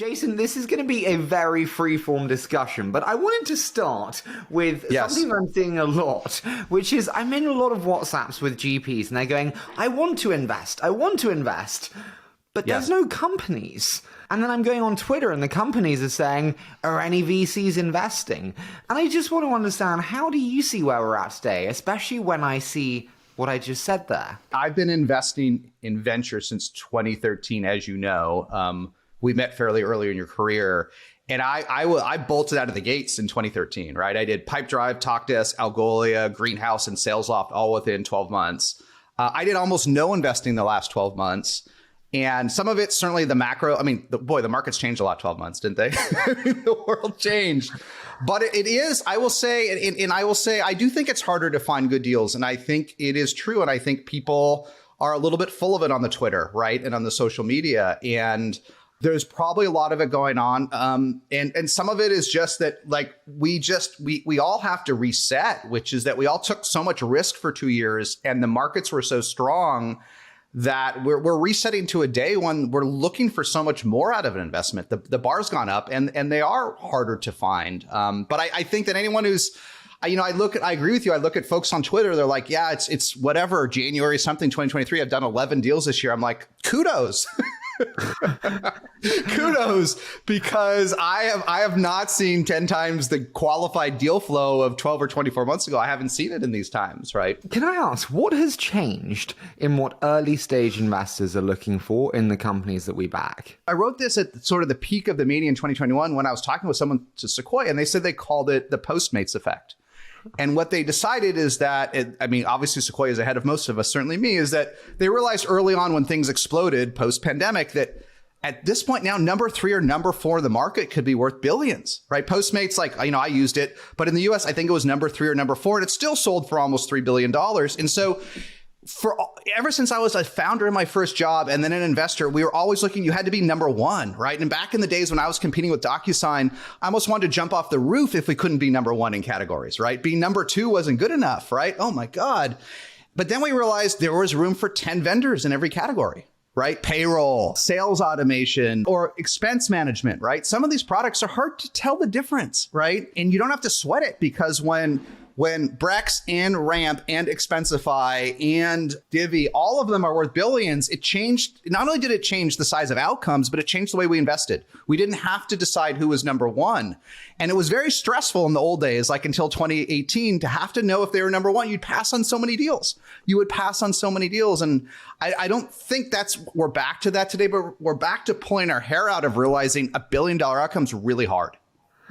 Jason, this is going to be a very free-form discussion, but I wanted to start with something I'm seeing a lot, which is I'm in a lot of WhatsApps with GPs, and they're going, I want to invest, but there's no companies. And then I'm going on Twitter, and the companies are saying, are any VCs investing? And I just want to understand, how do you see where we're at today, especially when I see what I just said there? I've been investing in venture since 2013, as you know. We met fairly early in your career. And I bolted out of the gates in 2013, right? I did Pipedrive, Talkdesk, Algolia, Greenhouse, and SalesLoft all within 12 months. I did almost no investing in the last 12 months. And some of it, certainly the macro, the markets changed a lot 12 months, didn't they? The world changed. But it is, I will say, I do think it's harder to find good deals. And I think it is true. And I think people are a little bit full of it on the Twitter, right? And on the social media. And there's probably a lot of it going on. And some of it is just that, like, we all have to reset, which is that we all took so much risk for 2 years and the markets were so strong that we're resetting to a day when we're looking for so much more out of an investment. The bar's gone up and they are harder to find. But I think that anyone who's, I agree with you. I look at folks on Twitter. They're like, yeah, it's whatever, January something, 2023. I've done 11 deals this year. I'm like, kudos. Kudos, because I have not seen 10 times the qualified deal flow of 12 or 24 months ago. I haven't seen it in these times, right? Can I ask, what has changed in what early stage investors are looking for in the companies that we back? I wrote this at sort of the peak of the media in 2021 when I was talking with someone to Sequoia, and they said they called it the Postmates effect. And what they decided is that, obviously Sequoia is ahead of most of us, certainly me, is that they realized early on when things exploded post-pandemic that at this point now, number 3 or number 4 in the market could be worth billions, right? Postmates, I used it, but in the US, I think it was number 3 or number 4, and it still sold for almost $3 billion. And so ever since I was a founder in my first job and then an investor, we were always looking, you had to be number 1, right? And back in the days when I was competing with DocuSign, I almost wanted to jump off the roof if we couldn't be number 1 in categories, right? Being number 2 wasn't good enough, right? Oh my God. But then we realized there was room for 10 vendors in every category, right? Payroll, sales automation, or expense management, right? Some of these products are hard to tell the difference, right? And you don't have to sweat it, because when Brex and Ramp and Expensify and Divvy, all of them are worth billions, it changed. Not only did it change the size of outcomes, but it changed the way we invested. We didn't have to decide who was number 1. And it was very stressful in the old days, like until 2018, to have to know if they were number 1. You'd pass on so many deals. And I don't think we're back to that today, but we're back to pulling our hair out of realizing $1 billion outcome's really hard.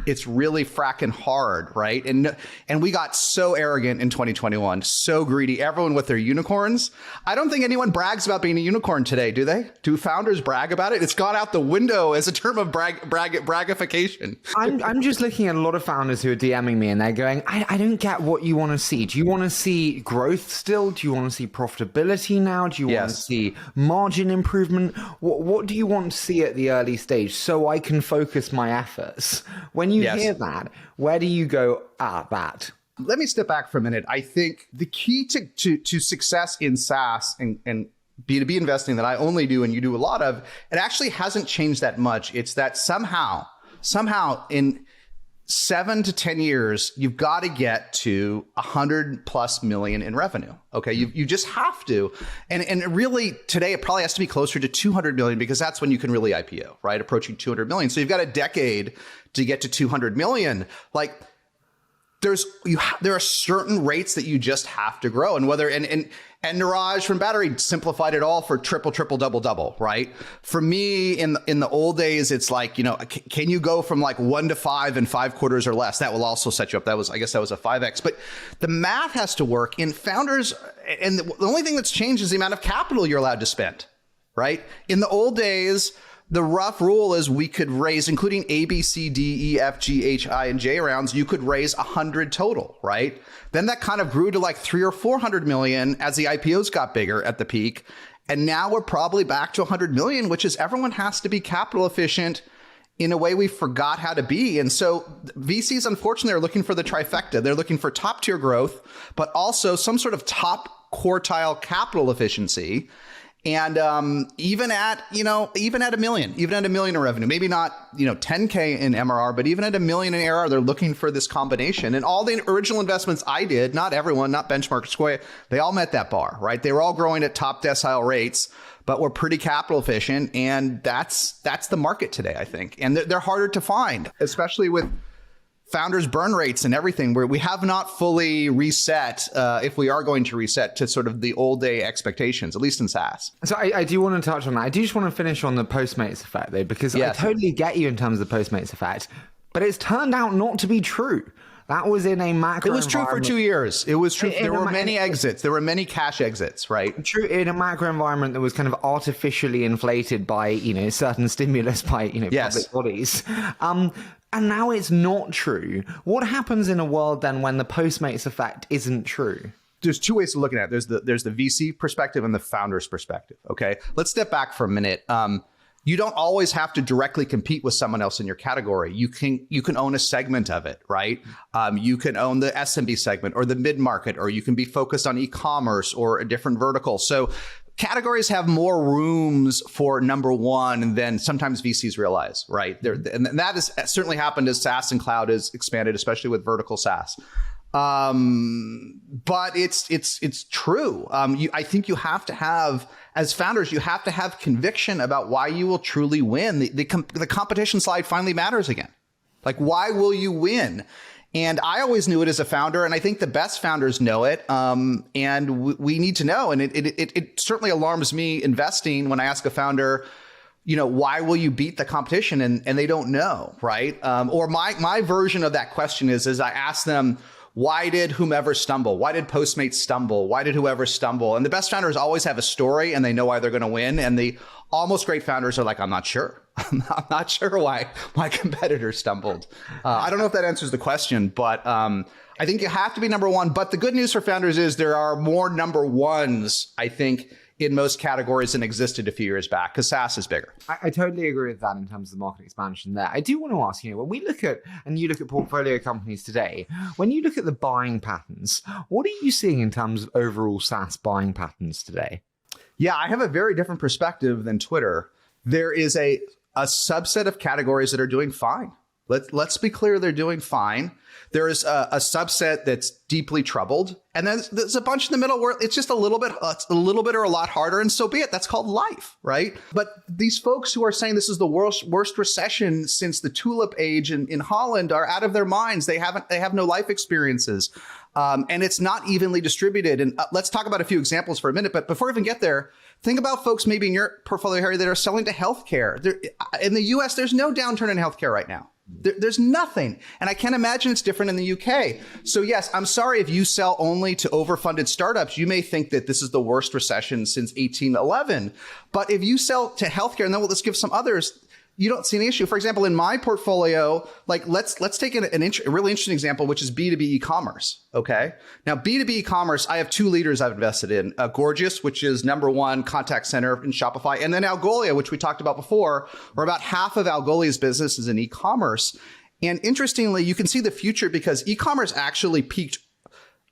It's really fracking hard, right? And we got so arrogant in 2021, so greedy, everyone with their unicorns. I don't think anyone brags about being a unicorn today, do they? Do founders brag about it? It's gone out the window as a term of bragification. I'm just looking at a lot of founders who are DMing me and they're going, I don't get what you want to see. Do you want to see growth still? Do you want to see profitability now? Do you want to see margin improvement? What do you want to see at the early stage so I can focus my efforts? When you hear that, where do you go at that? Let me step back for a minute. I think the key to success in SaaS and B2B investing that I only do and you do a lot of, it actually hasn't changed that much. It's that somehow in 7 to 10 years, you've got to get to $100+ million in revenue. Okay. You just have to. And really today, it probably has to be closer to 200 million, because that's when you can really IPO, right? Approaching 200 million. So you've got a decade to get to 200 million. Like, there are certain rates that you just have to grow. And and Niraj from Battery simplified it all for triple, double, right? For me, in the old days, it's like, can you go from like 1 to 5 in 5 quarters or less? That will also set you up. I guess that was a 5x. But the math has to work in founders. And the only thing that's changed is the amount of capital you're allowed to spend, right? In the old days, the rough rule is we could raise, including A, B, C, D, E, F, G, H, I, and J rounds, you could raise 100 total, right? Then that kind of grew to like 300 or 400 million as the IPOs got bigger at the peak. And now we're probably back to 100 million, which is everyone has to be capital efficient in a way we forgot how to be. And so VCs, unfortunately, are looking for the trifecta. They're looking for top tier growth, but also some sort of top quartile capital efficiency. And even at $1 million in revenue, maybe not, $10K in MRR, but even at $1 million in ARR, they're looking for this combination. And all the original investments I did, not everyone, not Benchmark, Sequoia, they all met that bar, right? They were all growing at top decile rates, but were pretty capital efficient. And that's the market today, I think. And they're harder to find, especially with founders' burn rates and everything, where we have not fully reset, if we are going to reset, to sort of the old day expectations, at least in SaaS. So I do want to touch on that. I do just want to finish on the Postmates effect, though, because I totally get you in terms of the Postmates effect, but it's turned out not to be true. That was in a macro. It was true for 2 years. It was true. There were many exits. There were many cash exits, right? True, in a macro environment that was kind of artificially inflated by, certain stimulus by, public bodies. And now it's not true. What happens in a world then when the Postmates effect isn't true? There's two ways of looking at it. There's the VC perspective and the founder's perspective. Okay, let's step back for a minute. You don't always have to directly compete with someone else in your category. You can own a segment of it, right? You can own the SMB segment or the mid-market, or you can be focused on e-commerce or a different vertical. So categories have more rooms for number one than sometimes VCs realize, right? And that has certainly happened as SaaS and cloud has expanded, especially with vertical SaaS. But it's true. I think you have to have, as founders, you have to have conviction about why you will truly win. The competition slide finally matters again. Like, why will you win? And I always knew it as a founder, and I think the best founders know it. And we need to know. And it certainly alarms me investing when I ask a founder, why will you beat the competition? And they don't know, right? Or my version of that question is I ask them, why did whomever stumble? Why did Postmates stumble? Why did whoever stumble? And the best founders always have a story and they know why they're going to win. And the almost great founders are like, I'm not sure. I'm not sure why my competitor stumbled. I don't know if that answers the question, but I think you have to be number one. But the good news for founders is there are more number ones, I think, in most categories than existed a few years back, because SaaS is bigger. I totally agree with that in terms of the market expansion there. I do want to ask, when we look at, and you look at portfolio companies today, when you look at the buying patterns, what are you seeing in terms of overall SaaS buying patterns today? Yeah, I have a very different perspective than Twitter. There is a subset of categories that are doing fine. Let's be clear, they're doing fine. There is a subset that's deeply troubled. And then there's a bunch in the middle where it's just a little bit or a lot harder. And so be it. That's called life, right? But these folks who are saying this is the worst recession since the tulip age in Holland are out of their minds. They have no life experiences. And it's not evenly distributed. And let's talk about a few examples for a minute. But before we even get there, think about folks maybe in your portfolio, Harry, that are selling to healthcare. In the US, there's no downturn in healthcare right now. There's nothing. And I can't imagine it's different in the UK. So yes, I'm sorry if you sell only to overfunded startups, you may think that this is the worst recession since 1811. But if you sell to healthcare, and then let's give some others, you don't see any issue. For example, in my portfolio, like let's take a really interesting example, which is B2B e-commerce. Okay. Now, B2B e-commerce, I have two leaders I've invested in. Gorgias, which is number one contact center in Shopify, and then Algolia, which we talked about before, where about half of Algolia's business is in e-commerce. And interestingly, you can see the future because e-commerce actually peaked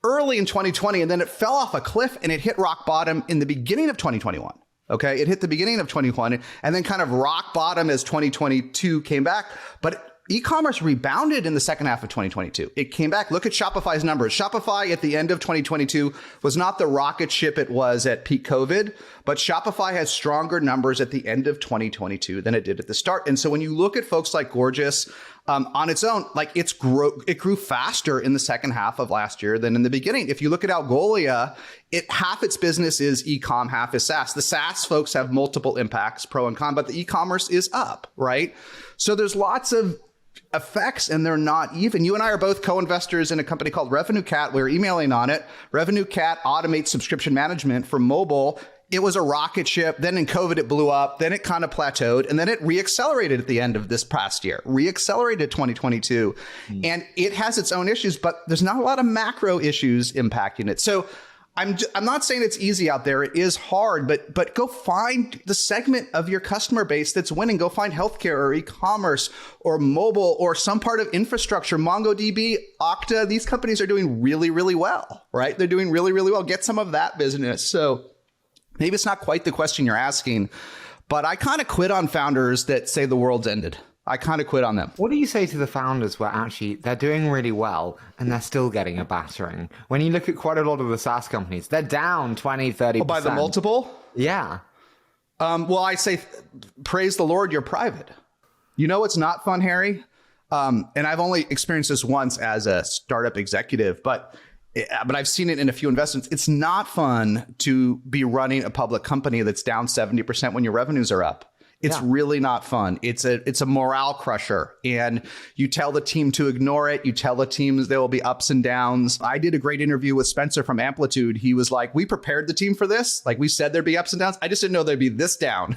early in 2020, and then it fell off a cliff and it hit rock bottom in the beginning of 2021. Okay, it hit the beginning of 2020 and then kind of rock bottom as 2022 came back. But e-commerce rebounded in the second half of 2022. It came back. Look at Shopify's numbers. Shopify at the end of 2022 was not the rocket ship it was at peak COVID, but Shopify has stronger numbers at the end of 2022 than it did at the start. And so when you look at folks like Gorgias, on its own, like it grew faster in the second half of last year than in the beginning. If you look at Algolia, half its business is e-com, half is SaaS. The SaaS folks have multiple impacts, pro and con, but the e-commerce is up, right? So there's lots of effects and they're not even. You and I are both co-investors in a company called RevenueCat. We're emailing on it. RevenueCat automates subscription management for mobile. It was a rocket ship. Then in COVID, it blew up. Then it kind of plateaued. And then it reaccelerated at the end of this past year, reaccelerated 2022. And it has its own issues, but there's not a lot of macro issues impacting it. So I'm not saying it's easy out there. It is hard, but go find the segment of your customer base that's winning. Go find healthcare or e-commerce or mobile or some part of infrastructure. MongoDB, Okta, these companies are doing really, really well, right? They're doing really, really well. Get some of that business. So maybe it's not quite the question you're asking, but I kind of quit on founders that say the world's ended. I kind of quit on them. What do you say to the founders where actually they're doing really well and they're still getting a battering? When you look at quite a lot of the SaaS companies, they're down 20, 30%. Oh, by the multiple? Yeah. Well, I say, praise the Lord, you're private. You know what's not fun, Harry? And I've only experienced this once as a startup executive, but I've seen it in a few investments. It's not fun to be running a public company that's down 70% when your revenues are up. It's really not fun. It's a morale crusher. And you tell the team to ignore it. You tell the teams there will be ups and downs. I did a great interview with Spencer from Amplitude. He was like, we prepared the team for this. Like we said, there'd be ups and downs. I just didn't know there'd be this down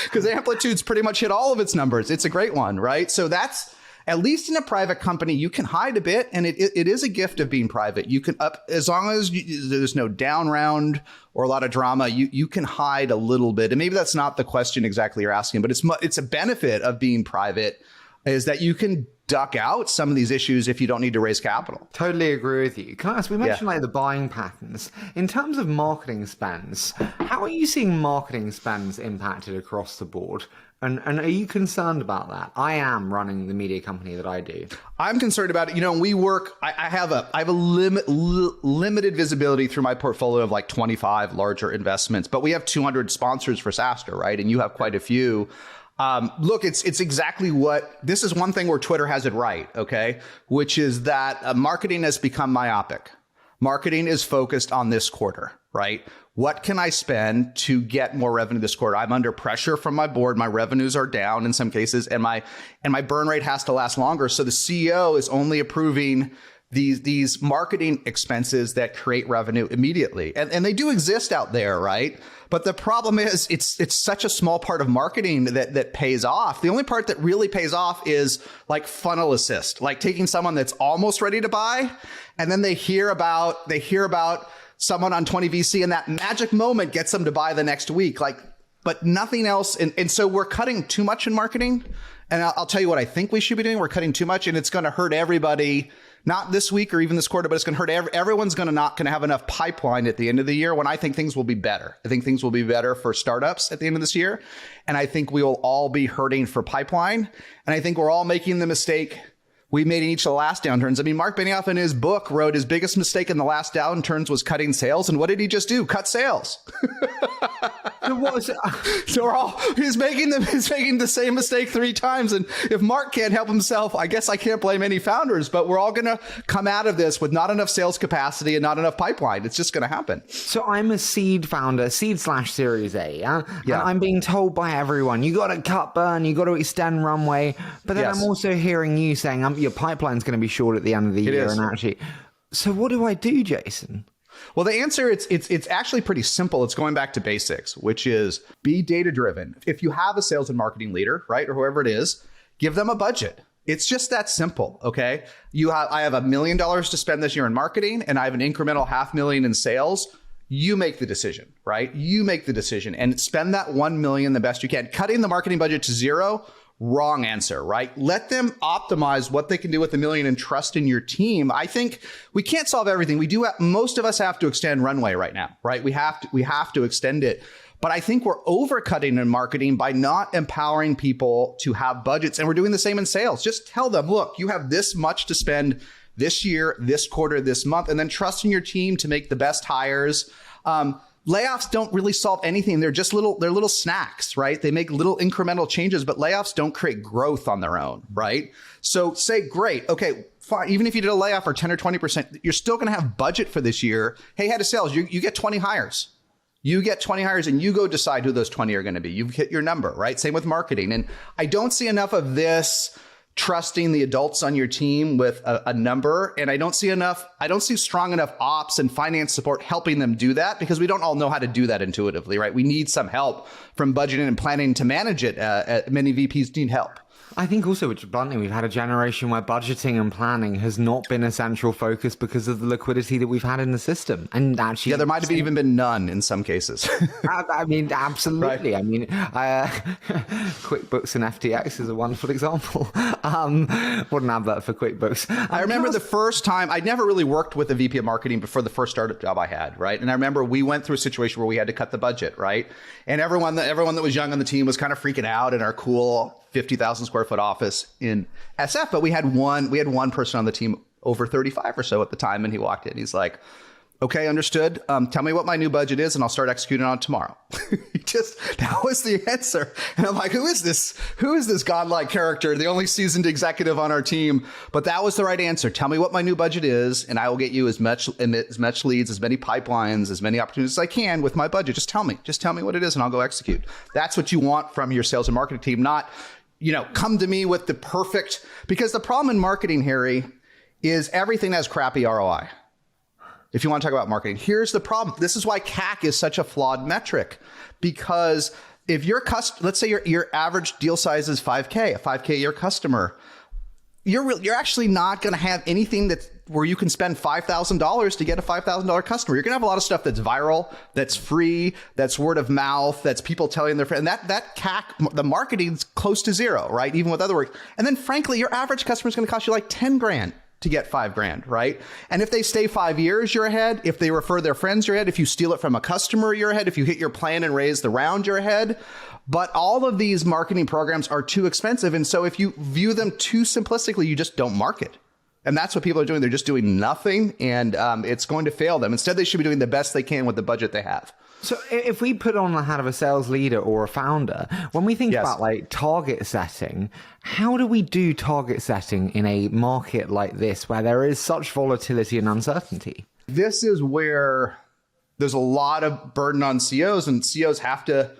because Amplitude's pretty much hit all of its numbers. It's a great one, right? So that's, at least in a private company, you can hide a bit, and it is a gift of being private. You can as long as there's no down round or a lot of drama, you can hide a little bit. And maybe that's not the question exactly you're asking, but it's a benefit of being private is that you can duck out some of these issues if you don't need to raise capital. Totally agree with you. Can I ask, we mentioned like the buying patterns. In terms of marketing spends, how are you seeing marketing spends impacted across the board? And are you concerned about that? I am running the media company that I do. I'm concerned about it. You know, we work, I have a limited visibility through my portfolio of like 25 larger investments, but we have 200 sponsors for SaaStr, right? And you have quite a few. Look, it's exactly this is one thing where Twitter has it right, okay? Which is that marketing has become myopic. Marketing is focused on this quarter, right? What can I spend to get more revenue this quarter? I'm under pressure from my board. My revenues are down in some cases, and my burn rate has to last longer. So the CEO is only approving these marketing expenses that create revenue immediately. And they do exist out there, right? But the problem is it's such a small part of marketing that pays off. The only part that really pays off is like funnel assist, like taking someone that's almost ready to buy, and then they hear about someone on 20 VC, and that magic moment gets them to buy the next week. But nothing else. And so we're cutting too much in marketing. And I'll tell you what I think we should be doing. We're cutting too much, and it's going to hurt everybody. Not this week or even this quarter, but it's going to hurt everyone's not going to have enough pipeline at the end of the year when I think things will be better. I think things will be better for startups at the end of this year. And I think we will all be hurting for pipeline. And I think we're all making the mistake we made in each of the last downturns. I mean, Mark Benioff in his book wrote his biggest mistake in the last downturns was cutting sales. And what did he just do? Cut sales. So what was it? So he's making the same mistake 3 times. And if Mark can't help himself, I guess I can't blame any founders, but we're all going to come out of this with not enough sales capacity and not enough pipeline. It's just going to happen. So I'm a seed founder, seed/Series A. Yeah. And I'm being told by everyone, you got to cut burn, you got to extend runway. But then I'm also hearing you saying your pipeline's going to be short at the end of the year. And actually, so what do I do, Jason? Well, the answer, it's actually pretty simple. It's going back to basics, which is be data driven. If you have a sales and marketing leader, right, or whoever it is, give them a budget. It's just that simple. Okay. I have $1 million to spend this year in marketing, and I have an incremental $500,000 in sales. You make the decision, right? You make the decision and spend that 1 million the best you can. Cutting the marketing budget to 0. Wrong answer, right? Let them optimize what they can do with $1 million and trust in your team. I think we can't solve everything. Most of us have to extend runway right now, right? We have to extend it. But I think we're overcutting in marketing by not empowering people to have budgets. And we're doing the same in sales. Just tell them, look, you have this much to spend this year, this quarter, this month, and then trust in your team to make the best hires. Layoffs don't really solve anything. They're just little snacks, right? They make little incremental changes, but layoffs don't create growth on their own, right? So say, great, okay, fine. Even if you did a layoff for 10 or 20%, you're still going to have budget for this year. Hey, head of sales, you get 20 hires. You get 20 hires and you go decide who those 20 are going to be. You've hit your number, right? Same with marketing. And I don't see enough of this trusting the adults on your team with a number. And I don't see strong enough ops and finance support helping them do that, because we don't all know how to do that intuitively, right? We need some help from budgeting and planning to manage it. Many VPs need help. I think also, which bluntly, we've had a generation where budgeting and planning has not been a central focus because of the liquidity that we've had in the system. And actually, there might have even been none in some cases. I mean, absolutely. Right. I mean, QuickBooks and FTX is a wonderful example. What an advert for QuickBooks. I remember the first time, I'd never really worked with a VP of marketing before the first startup job I had, right? And I remember we went through a situation where we had to cut the budget, right? And everyone that was young on the team was kind of freaking out in our cool 50,000 square foot office in SF. But we had one person on the team over 35 or so at the time. And he walked in, he's like, okay, understood. Tell me what my new budget is and I'll start executing on it tomorrow. That was the answer. And I'm like, who is this? Who is this godlike character? The only seasoned executive on our team. But that was the right answer. Tell me what my new budget is and I will get you as much leads, as many pipelines, as many opportunities as I can with my budget. Just tell me what it is and I'll go execute. That's what you want from your sales and marketing team, not, come to me with the perfect, because the problem in marketing, Harry, is everything has crappy ROI. If you want to talk about marketing, here's the problem. This is why CAC is such a flawed metric, because if let's say your average deal size is 5K, a 5K a year customer, you're actually not going to have anything where you can spend $5,000 to get a $5,000 customer. You're going to have a lot of stuff that's viral, that's free, that's word of mouth, that's people telling their friends. And that CAC, the marketing's close to zero, right? Even with other work. And then frankly, your average customer is going to cost you like 10 grand. To get $5,000, right? And if they stay 5 years, you're ahead. If they refer their friends, you're ahead. If you steal it from a customer, you're ahead. If you hit your plan and raise the round, you're ahead. But all of these marketing programs are too expensive. And so if you view them too simplistically, you just don't market. And that's what people are doing. They're just doing nothing, and it's going to fail them. Instead, they should be doing the best they can with the budget they have. So if we put on the hat of a sales leader or a founder, when we think about like target setting, how do we do target setting in a market like this where there is such volatility and uncertainty? This is where there's a lot of burden on CEOs, and CEOs have to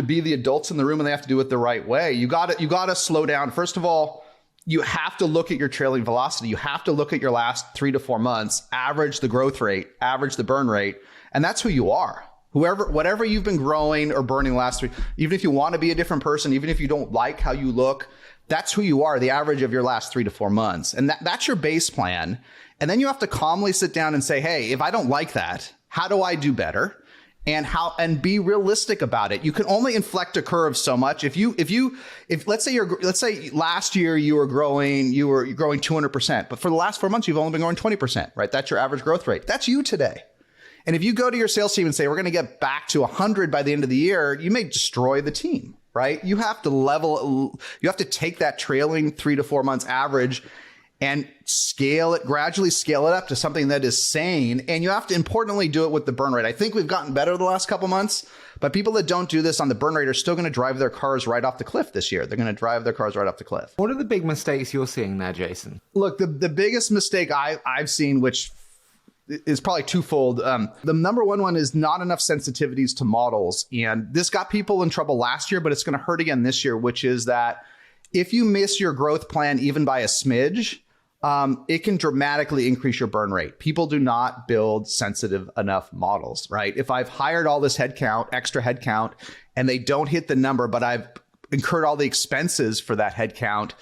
be the adults in the room, and they have to do it the right way. You got to slow down. First of all, you have to look at your trailing velocity. You have to look at your last 3 to 4 months, average the growth rate, average the burn rate. And that's who you are. Whatever you've been growing or burning the last 3, even if you want to be a different person, even if you don't like how you look, that's who you are, the average of your last 3 to 4 months. And that's your base plan. And then you have to calmly sit down and say, hey, if I don't like that, how do I do better? And be realistic about it. You can only inflect a curve so much. If let's say last year you were growing 200%, but for the last 4 months, you've only been growing 20%, right? That's your average growth rate. That's you today. And if you go to your sales team and say, we're going to get back to 100 by the end of the year, you may destroy the team, right? You have to take that trailing 3 to 4 months average and gradually scale it up to something that is sane. And you have to importantly do it with the burn rate. I think we've gotten better the last couple months, but people that don't do this on the burn rate are still going to drive their cars right off the cliff this year. They're going to drive their cars right off the cliff. What are the big mistakes you're seeing there, Jason? Look, the biggest mistake I've seen, which is probably twofold. The number one is not enough sensitivities to models. And this got people in trouble last year, but it's going to hurt again this year, which is that if you miss your growth plan even by a smidge, it can dramatically increase your burn rate. People do not build sensitive enough models, right? If I've hired all this extra headcount, and they don't hit the number, but I've incurred all the expenses for that headcount,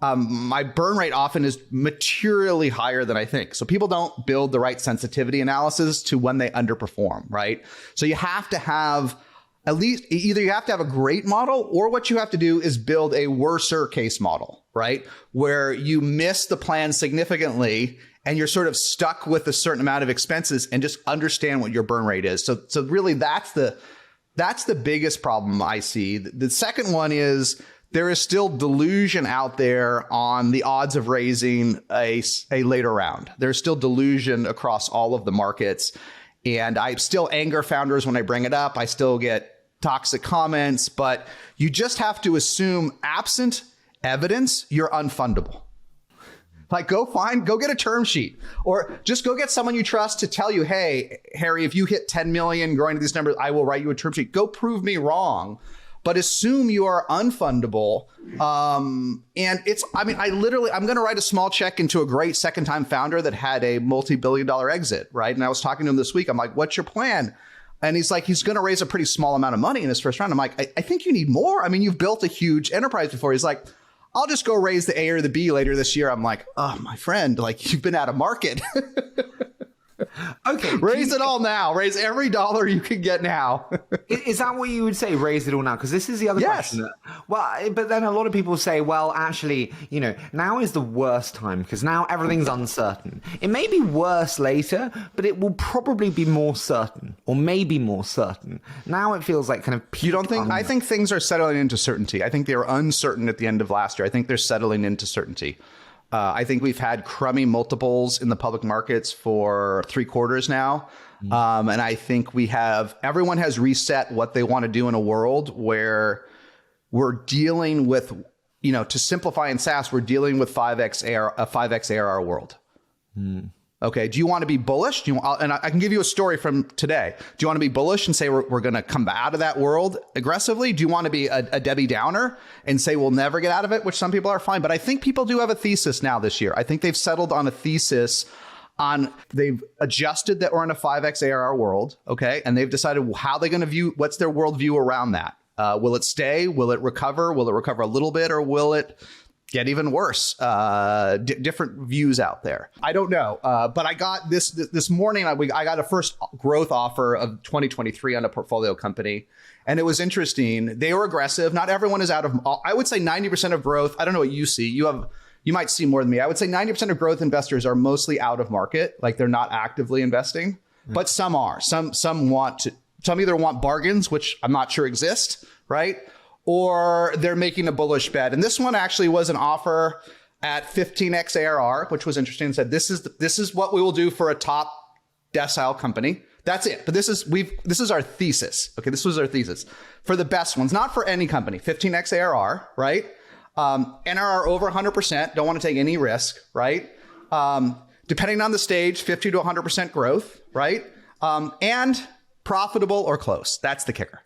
my burn rate often is materially higher than I think. So people don't build the right sensitivity analysis to when they underperform, right? So you have to have at least either you have to have a great model, or what you have to do is build a worser case model, right? Where you miss the plan significantly and you're sort of stuck with a certain amount of expenses, and just understand what your burn rate is. So really that's the biggest problem I see. The second one is there is still delusion out there on the odds of raising a later round. There's still delusion across all of the markets. And I still anger founders when I bring it up. I still get toxic comments, but you just have to assume, absent evidence, you're unfundable. Like go get a term sheet, or just go get someone you trust to tell you, hey, Harry, if you hit 10 million growing to these numbers, I will write you a term sheet. Go prove me wrong. But assume you are unfundable. And I'm going to write a small check into a great second-time founder that had a multi-billion-dollar exit, right? And I was talking to him this week. I'm like, what's your plan? And he's like, he's going to raise a pretty small amount of money in his first round. I'm like, I think you need more. I mean, you've built a huge enterprise before. He's like, I'll just go raise the A or the B later this year. I'm like, oh, my friend, like you've been out of market. Okay. Raise it all now. Raise every dollar you can get now. Is that what you would say? Raise it all now? Because this is the other question. Well, but then a lot of people say, well, actually, now is the worst time because now everything's uncertain. It may be worse later, but it will probably be more certain or maybe more certain. Now it feels like kind of... You don't think? I think things are settling into certainty. I think they were uncertain at the end of last year. I think they're settling into certainty. I think we've had crummy multiples in the public markets for 3 quarters now. And I think everyone has reset what they want to do in a world where we're dealing with, to simplify in SaaS, we're dealing with a 5x ARR world. Okay. Do you want to be bullish? And I can give you a story from today. Do you want to be bullish and say we're going to come out of that world aggressively? Do you want to be a Debbie Downer and say we'll never get out of it, which some people are fine. But I think people do have a thesis now this year. I think they've settled on a thesis they've adjusted that we're in a 5x ARR world. Okay. And they've decided how they're going to view, what's their worldview around that? Will it stay? Will it recover? Will it recover a little bit or will it get even worse? Different views out there. I don't know. But I got this morning, I got a first growth offer of 2023 on a portfolio company. And it was interesting. They were aggressive. Not everyone is out of, I would say 90% of growth. I don't know what you see. You might see more than me. I would say 90% of growth investors are mostly out of market. Like they're not actively investing, but some are. Some either want bargains, which I'm not sure exist, right? Or they're making a bullish bet. And this one actually was an offer at 15x ARR, which was interesting, and said, this is what we will do for a top decile company. That's it. But this is our thesis. Okay. This was our thesis for the best ones, not for any company. 15x ARR, right? NRR over 100%. Don't want to take any risk, right? Depending on the stage, 50 to 100% growth, right? And profitable or close. That's the kicker.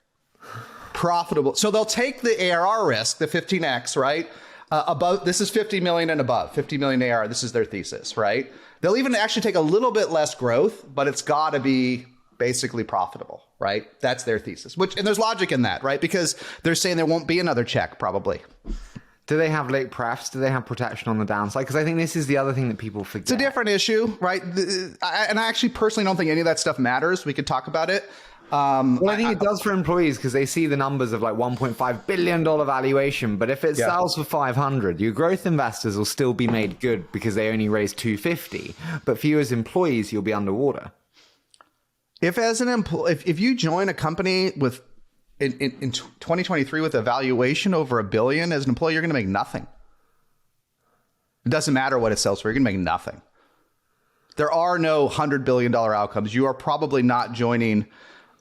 Profitable. So they'll take the ARR risk, the 15x, right? Above, this is 50 million and above, 50 million ARR. This is their thesis, right? They'll even actually take a little bit less growth, but it's got to be basically profitable, right? That's their thesis, and there's logic in that, right? Because they're saying there won't be another check probably. Do they have late prefs? Do they have protection on the downside? Because I think this is the other thing that people forget. It's a different issue, right? And I actually personally don't think any of that stuff matters. We could talk about it. Well, I think it does for employees because they see the numbers of like $1.5 billion valuation. But if it sells for 500, your growth investors will still be made good because they only raised 250. But for you as employees, you'll be underwater. If you join a company with in 2023 with a valuation over $1 billion as an employee, you're going to make nothing. It doesn't matter what it sells for. You're going to make nothing. There are no $100 billion outcomes. You are probably not joining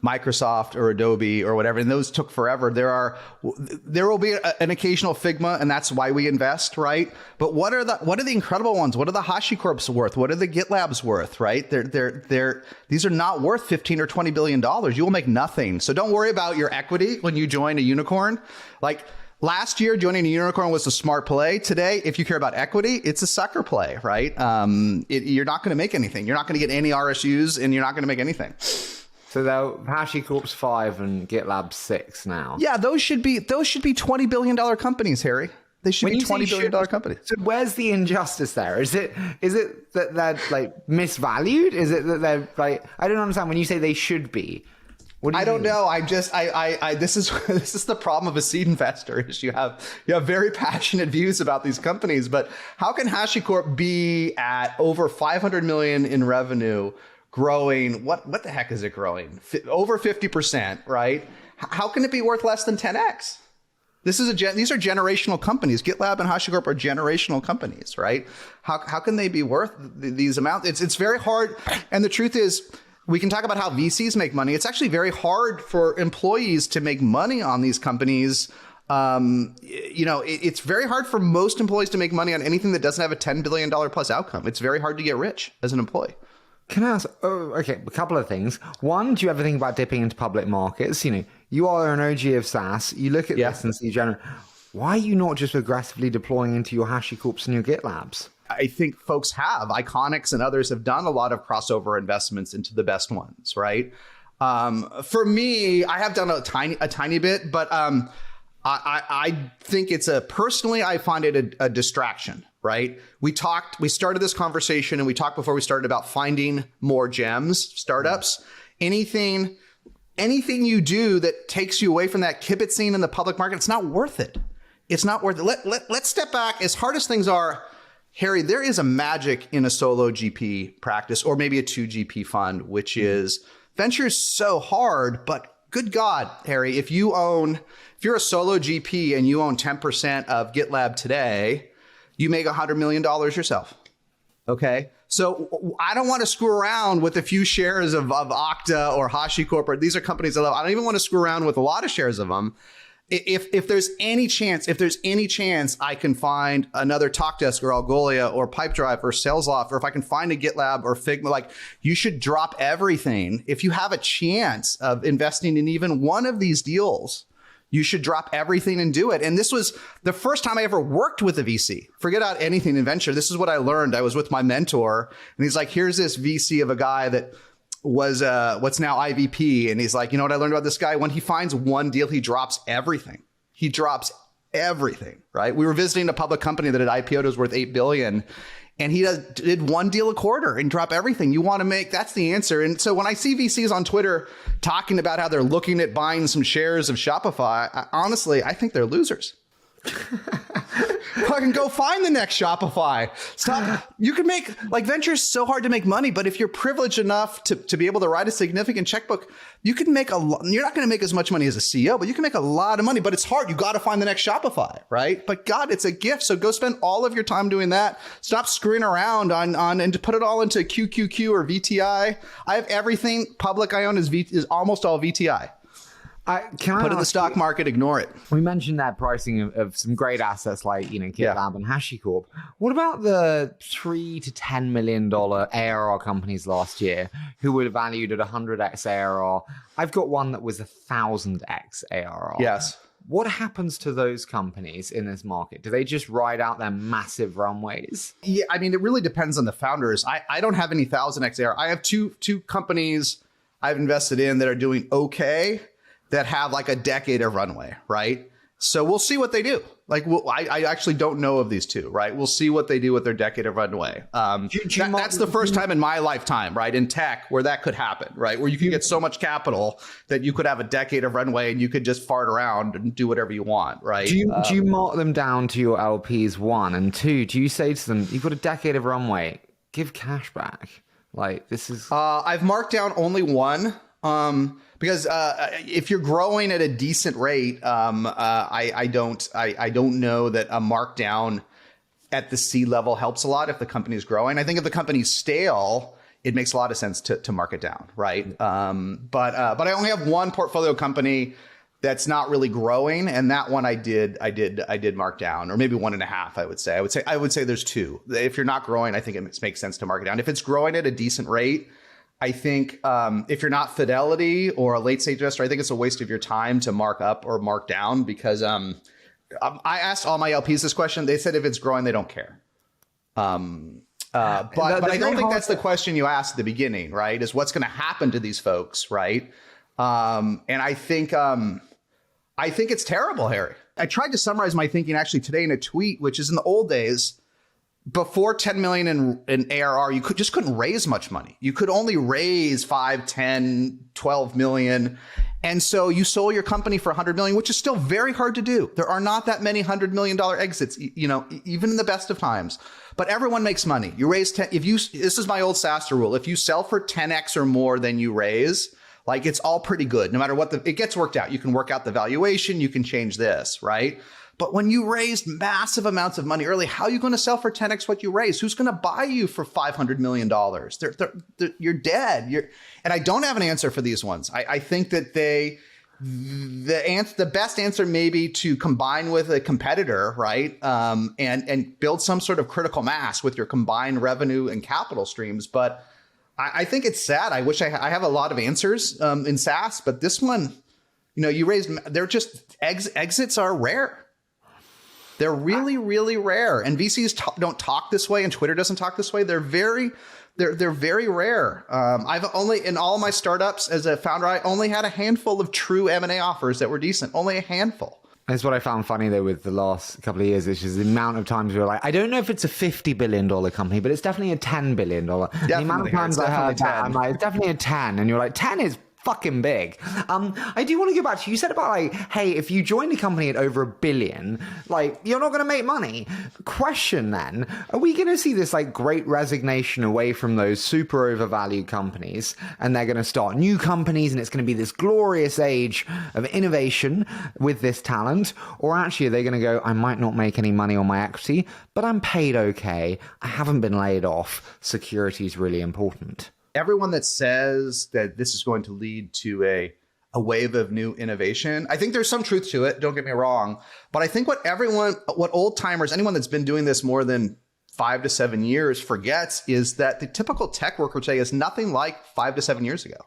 Microsoft or Adobe or whatever, and those took forever. There will be an occasional Figma, and that's why we invest, right? But what are the incredible ones? What are the HashiCorps worth? What are the GitLabs worth, right? These are not worth 15 or $20 billion. You will make nothing. So don't worry about your equity when you join a unicorn. Like last year, joining a unicorn was a smart play. Today, if you care about equity, it's a sucker play, right? You're not going to make anything. You're not going to get any RSUs, and you're not going to make anything. So they're HashiCorp's 5 and GitLab's 6 now. Yeah, those should be $20 billion companies, Harry. They should be $20 billion companies. So where's the injustice there? Is it that they're like misvalued? Is it that they're like, I don't understand when you say they should be. What do you I don't know. This is the problem of a seed investor is you have very passionate views about these companies, but how can HashiCorp be at over 500 million in revenue? Growing, what the heck is it growing? Over 50%, right? How can it be worth less than 10x? These are generational companies. GitLab and HashiCorp are generational companies, right? How can they be worth these amounts? It's very hard. And the truth is, we can talk about how VCs make money. It's actually very hard for employees to make money on these companies. It's very hard for most employees to make money on anything that doesn't have a $10 billion plus outcome. It's very hard to get rich as an employee. Can I ask, a couple of things. One, do you ever think about dipping into public markets? You are an OG of SaaS. You look at this and see, why are you not just aggressively deploying into your HashiCorps and your GitLabs? I think folks have. Iconics and others have done a lot of crossover investments into the best ones, right? For me, I have done a tiny bit, but I think it's personally, I find it a distraction, right? We started this conversation and we talked before we started about finding more gems, startups, anything you do that takes you away from that kibitzing in the public market, it's not worth it. It's not worth it. Let's step back. As hard as things are, Harry, there is a magic in a solo GP practice or maybe a 2 GP fund, which is venture is so hard, but good God, Harry, if you're a solo GP and you own 10% of GitLab today, you make $100 million yourself. Okay. So I don't want to screw around with a few shares of Okta or HashiCorp. These are companies I love. I don't even want to screw around with a lot of shares of them. If there's any chance I can find another Talkdesk or Algolia or Pipedrive or SalesLoft, or if I can find a GitLab or Figma, like, you should drop everything. If you have a chance of investing in even one of these deals, you should drop everything and do it. And this was the first time I ever worked with a VC. Forget out anything in venture. This is what I learned. I was with my mentor and he's like, here's this VC of a guy that was what's now IVP. And he's like, you know what I learned about this guy? When he finds one deal, he drops everything. He drops everything, right? We were visiting a public company that had IPO'd was worth $8 billion. And he did one deal a quarter and drop everything. You want to make, that's the answer. And so when I see VCs on Twitter talking about how they're looking at buying some shares of Shopify, honestly, I think they're losers. Fucking go find the next Shopify. Stop. You can make, like, venture is so hard to make money, but if you're privileged enough to be able to write a significant checkbook, you can make you're not going to make as much money as a CEO, but you can make a lot of money, but it's hard. You got to find the next Shopify, right? But God, it's a gift. So go spend all of your time doing that. Stop screwing around on and to put it all into QQQ or VTI. I have everything public I own is almost all VTI. Put it in the stock market, ignore it. We mentioned that pricing of some great assets like, GitLab and HashiCorp. What about the $3 to $10 million ARR companies last year who were valued at 100x ARR? I've got one that was 1,000x ARR. Yes. What happens to those companies in this market? Do they just ride out their massive runways? Yeah, I mean, it really depends on the founders. I don't have any 1,000x ARR. I have two companies I've invested in that are doing okay, that have like a decade of runway, right? So we'll see what they do. Like, I actually don't know of these two, right? We'll see what they do with their decade of runway. That's the first time in my lifetime, right, in tech, where that could happen, right? Where you can get so much capital that you could have a decade of runway and you could just fart around and do whatever you want, right? Do you mark them down to your LPs, one? And two, do you say to them, you've got a decade of runway, give cash back? Like, this is... I've marked down only one. Because if you're growing at a decent rate, I don't know that a markdown at the C level helps a lot if the company's growing. I think if the company's stale, it makes a lot of sense to mark it down, right? But I only have one portfolio company that's not really growing, and that one I did mark down, or maybe 1.5. I would say there's two. If you're not growing, I think it makes sense to mark it down. If it's growing at a decent rate, I think if you're not Fidelity or a late stage investor, I think it's a waste of your time to mark up or mark down, because I asked all my LPs this question. They said if it's growing, they don't care. But I don't think that's the question you asked at the beginning, right? Is what's going to happen to these folks, right? And I think it's terrible, Harry. I tried to summarize my thinking actually today in a tweet, which is in the old days, before 10 million in ARR, you couldn't raise much money. You could only raise 5, 10, 12 million. And so you sold your company for 100 million, which is still very hard to do. There are not that many $100 million exits, even in the best of times. But everyone makes money. You raise 10. This is my old SaaStr rule. If you sell for 10x or more than you raise, like, it's all pretty good. No matter what it gets worked out. You can work out the valuation. You can change this, right? But when you raised massive amounts of money early, how are you going to sell for 10x what you raised? Who's going to buy you for $500 million? You're dead. And I don't have an answer for these ones. I think that the best answer may be to combine with a competitor, right? And build some sort of critical mass with your combined revenue and capital streams. But I think it's sad. I wish I have a lot of answers in SaaS, but this one, they're just exits are rare. They're really, really rare. And VCs don't talk this way, and Twitter doesn't talk this way. They're very rare. I've only, in all my startups as a founder, I only had a handful of true M&A offers that were decent. Only a handful. That's what I found funny, though, with the last couple of years, which is the amount of times we were like, I don't know if it's a $50 billion company, but it's definitely a $10 billion. The amount of times I heard that, I'm like, it's definitely a 10. And you're like, 10 is fucking big. I do want to go back to, you said about like, hey, if you join a company at over $1 billion, like, you're not going to make money. Question then, are we going to see this like great resignation away from those super overvalued companies, and they're going to start new companies, and it's going to be this glorious age of innovation with this talent? Or actually, are they going to go, I might not make any money on my equity, but I'm paid okay, I haven't been laid off, security is really important? Everyone that says that this is going to lead to a wave of new innovation, I think there's some truth to it. Don't get me wrong. But I think what old timers, anyone that's been doing this more than 5 to 7 years forgets is that the typical tech worker today is nothing like 5 to 7 years ago.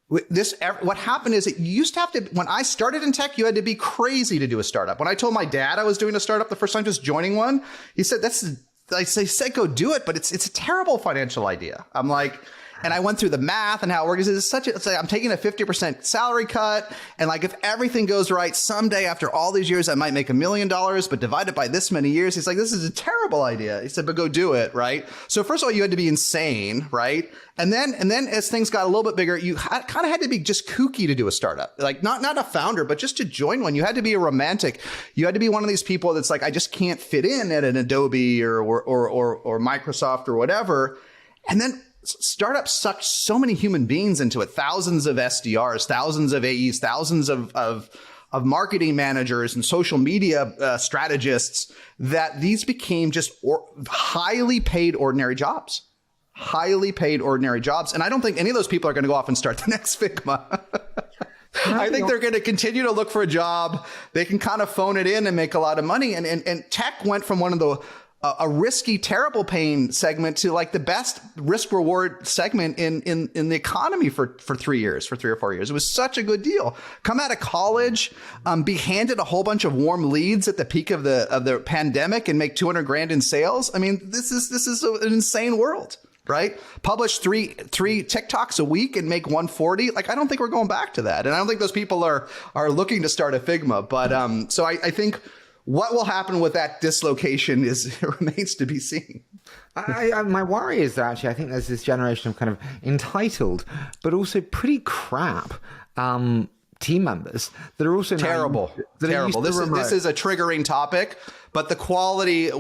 What happened is it used to have to, when I started in tech, you had to be crazy to do a startup. When I told my dad I was doing a startup the first time, just joining one, he said, I said, go do it, but it's a terrible financial idea. I'm like, and I went through the math and how it works. It's like I'm taking a 50% salary cut. And like, if everything goes right, someday after all these years, I might make $1 million, but divided by this many years, he's like, this is a terrible idea. He said, but go do it. Right. So first of all, you had to be insane. Right. And then as things got a little bit bigger, you kind of had to be just kooky to do a startup, like not a founder, but just to join one. You had to be a romantic. You had to be one of these people that's like, I just can't fit in at an Adobe or Microsoft or whatever. And then startups sucked so many human beings into it, thousands of SDRs, thousands of AEs, thousands of marketing managers and social media strategists, that these became just highly paid ordinary jobs. Highly paid ordinary jobs. And I don't think any of those people are going to go off and start the next Figma. I think they're going to continue to look for a job. They can kind of phone it in and make a lot of money. And tech went from one of the a risky, terrible paying segment to like the best risk reward segment in the economy for 3 years, for 3 or 4 years. It was such a good deal. Come out of college, be handed a whole bunch of warm leads at the peak of the pandemic and make 200 grand in sales. I mean, this is an insane world, right? Publish three TikToks a week and make 140. Like, I don't think we're going back to that. And I don't think those people are looking to start a Figma. But so I think what will happen with that dislocation remains to be seen. My worry is that actually I think there's this generation of kind of entitled, but also pretty crap team members that are also terrible. This is a triggering topic, but the quality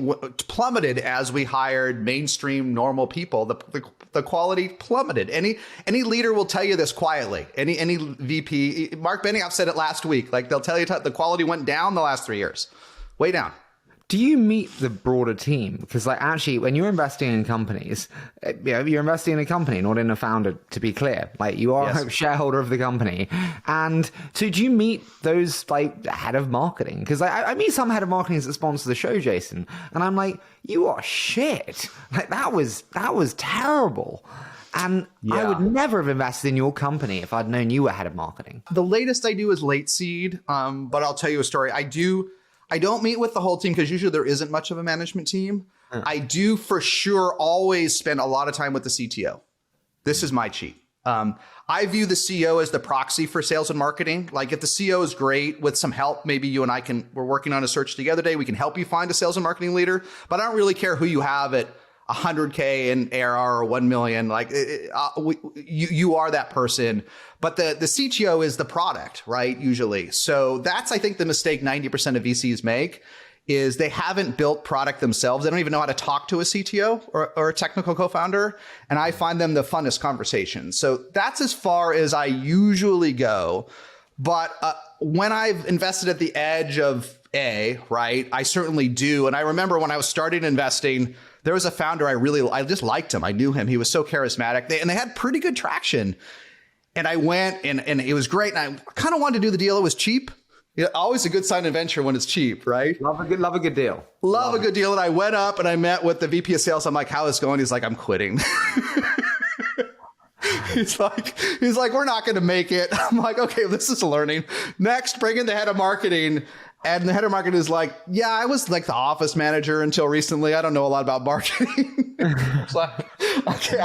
plummeted as we hired mainstream normal people. The quality plummeted. Any leader will tell you this quietly. Any VP, Mark Benioff said it last week. Like, they'll tell you the quality went down the last 3 years. Way down. Do you meet the broader team? Because like, actually, when you're investing in companies, you're investing in a company, not in a founder, to be clear. Like, you are a shareholder of the company. And so do you meet those like head of marketing? Because I meet some head of marketing that sponsor the show, Jason. And I'm like, you are shit. Like, that was terrible. And I would never have invested in your company if I'd known you were head of marketing. The latest I do is late seed. But I'll tell you a story. I don't meet with the whole team because usually there isn't much of a management team. I do for sure always spend a lot of time with the CTO. This is my cheat. I view the CEO as the proxy for sales and marketing. Like, if the CEO is great, with some help, maybe you and I we're working on a search together today. We can help you find a sales and marketing leader, but I don't really care who you have at 100K in ARR or 1 million. Like, you are that person. But the CTO is the product, right? Usually. So that's, I think, the mistake 90% of VCs make, is they haven't built product themselves. They don't even know how to talk to a CTO or a technical co-founder. And I find them the funnest conversations. So that's as far as I usually go. But when I've invested at the edge of right, I certainly do. And I remember when I was starting investing, there was a founder I just liked him. I knew him. He was so charismatic. They had pretty good traction. And I went and it was great. And I kind of wanted to do the deal. It was cheap. Always a good sign of venture when it's cheap, right? Love a good deal. Love a good deal. And I went up and I met with the VP of sales. I'm like, how is it going? He's like, I'm quitting. He's like, we're not going to make it. I'm like, okay, this is learning. Next, bring in the head of marketing. And the head of marketing is like, yeah, I was like the office manager until recently. I don't know a lot about marketing. It's like, okay,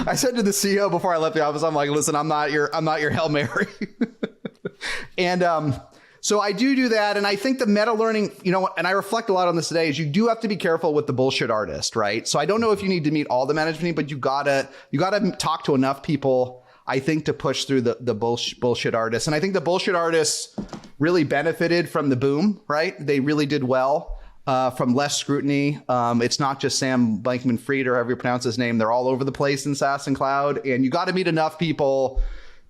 I said to the CEO before I left the office, I'm like, listen, I'm not your Hail Mary. And So I do that. And I think the meta learning, and I reflect a lot on this today, is you do have to be careful with the bullshit artist, right? So I don't know if you need to meet all the management team, but you gotta talk to enough people, I think, to push through the bullshit artists. And I think the bullshit artists really benefited from the boom, right? They really did well from less scrutiny. It's not just Sam Bankman-Fried or however you pronounce his name. They're all over the place in SaaS and cloud. And you got to meet enough people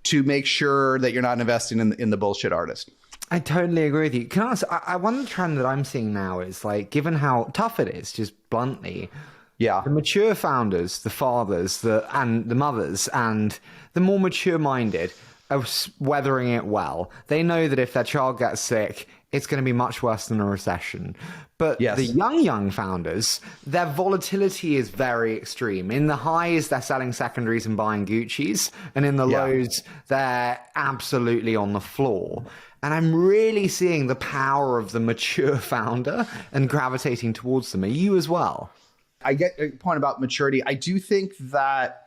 to make sure that you're not investing in the bullshit artist. I totally agree with you. Can I ask, one trend that I'm seeing now is, like, given how tough it is, just bluntly, the mature founders, the fathers, and the mothers, and the more mature-minded are weathering it well. They know that if their child gets sick, it's going to be much worse than a recession. But the young founders, their volatility is very extreme. In the highs, they're selling secondaries and buying Gucci's. And in the lows, they're absolutely on the floor. And I'm really seeing the power of the mature founder and gravitating towards them. Are you as well? I get a point about maturity. I do think that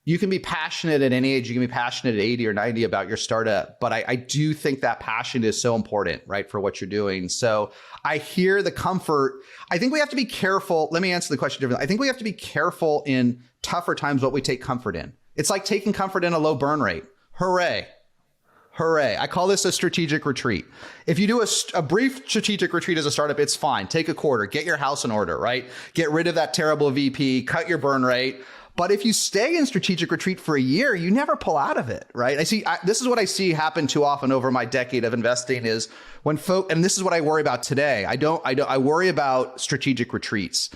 you can be passionate at any age. You can be passionate at 80 or 90 about your startup. But I do think that passion is so important, right, for what you're doing. So I hear the comfort. I think we have to be careful. Let me answer the question differently. I think we have to be careful in tougher times what we take comfort in. It's like taking comfort in a low burn rate. Hooray. Hooray. I call this a strategic retreat. If you do a brief strategic retreat as a startup, it's fine. Take a quarter, get your house in order, right? Get rid of that terrible VP, cut your burn rate. But if you stay in strategic retreat for a year, you never pull out of it, right? This is what I see happen too often over my decade of investing is when and this is what I worry about today. I worry about strategic retreats.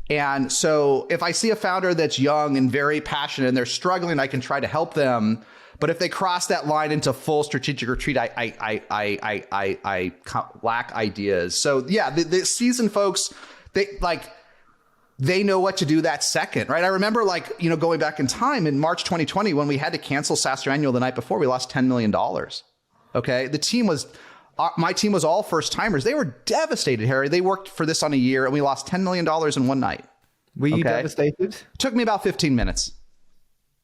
And so if I see a founder that's young and very passionate and they're struggling, I can try to help them. But if they cross that line into full strategic retreat, I lack ideas. So the seasoned folks, they know what to do that second, right? I remember going back in time in March 2020 when we had to cancel SaaStr Annual the night before, we lost $10 million. Okay. My team was all first timers. They were devastated, Harry. They worked for this on a year and we lost $10 million in one night. Were you devastated? It took me about 15 minutes.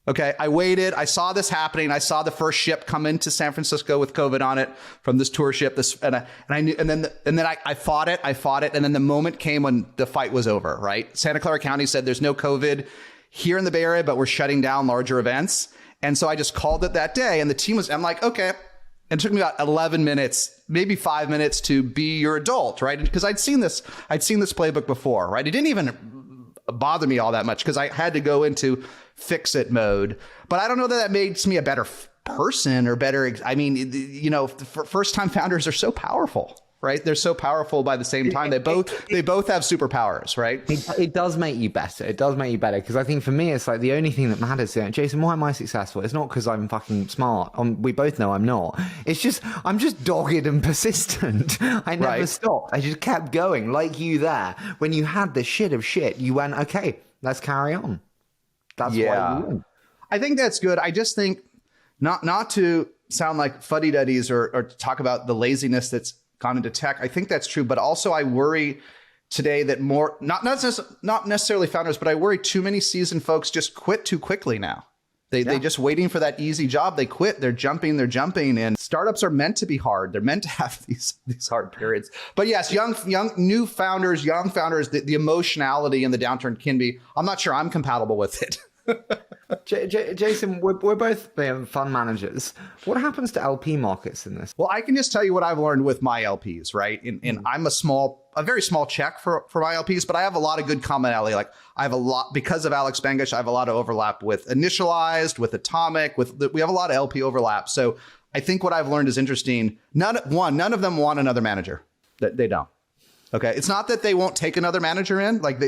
Okay, I waited. I saw this happening. I saw the first ship come into San Francisco with COVID on it from this tour ship. I knew, and then I fought it. And then the moment came when the fight was over. Right? Santa Clara County said there's no COVID here in the Bay Area, but we're shutting down larger events. And so I just called it that day. And the team I'm like, okay. And it took me about 11 minutes, maybe 5 minutes to be your adult, right? Because I'd seen this playbook before, right? It didn't even bother me all that much because I had to go into fix it mode. But I don't know that makes me a better person or better. I mean, first time founders are so powerful, right? They're so powerful by the same time. They both have superpowers, right? It does make you better. It does make you better. Because I think for me, it's like the only thing that matters. Jason, why am I successful? It's not because I'm fucking smart. We both know I'm not. It's just, I'm just dogged and persistent. I never stopped. I just kept going like you there. When you had the shit of shit, you went, okay, let's carry on. That's why you win. I think that's good. I just think not to sound like fuddy-duddies or to talk about the laziness that's gone into tech. I think that's true. But also I worry today that not necessarily founders, but I worry too many seasoned folks just quit too quickly now. They just waiting for that easy job. They quit. They're jumping. And startups are meant to be hard. They're meant to have these hard periods. But yes, young founders, the emotionality in the downturn can be, I'm not sure I'm compatible with it. Jason, we're both fund managers. What happens to LP markets in this? Well, I can just tell you what I've learned with my LPs, right? And I'm a very small check for my LPs, but I have a lot of good commonality. Like I have a lot, because of Alex Bengish, I have a lot of overlap with Initialized, with Atomic, we have a lot of LP overlap. So I think what I've learned is interesting. None of them want another manager. They don't. Okay. It's not that they won't take another manager in, like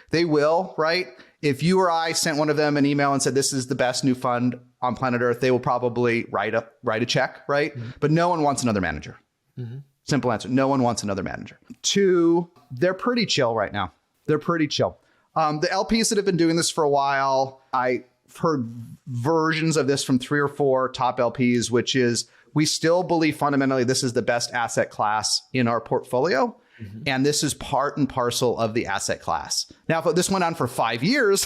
they will, right? If you or I sent one of them an email and said, this is the best new fund on planet Earth, they will probably write a check, right? Mm-hmm. But no one wants another manager. Mm-hmm. Simple answer. No one wants another manager. 2, they're pretty chill right now. They're pretty chill. The LPs that have been doing this for a while, I've heard versions of this from 3 or 4 top LPs, which is we still believe fundamentally this is the best asset class in our portfolio. Mm-hmm. And this is part and parcel of the asset class. Now, if this went on for 5 years,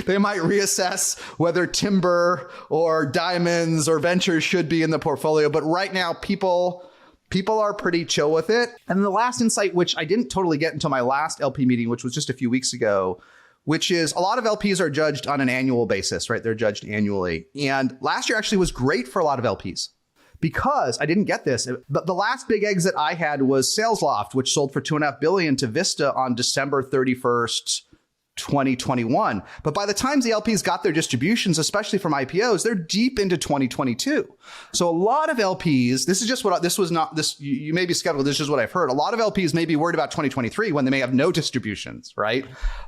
they might reassess whether timber or diamonds or ventures should be in the portfolio. But right now, people People are pretty chill with it. And the last insight, which I didn't totally get until my last LP meeting, which was just a few weeks ago, which is a lot of LPs are judged on an annual basis, right? They're judged annually. And last year actually was great for a lot of LPs because I didn't get this. But the last big exit I had was SalesLoft, which sold for $2.5 billion to Vista on December 31st, 2021. But by the time the LPs got their distributions, especially from IPOs, they're deep into 2022. So a lot of LPs, this is just what this was not this. You may be skeptical. This is what I've heard. A lot of LPs may be worried about 2023 when they may have no distributions, right?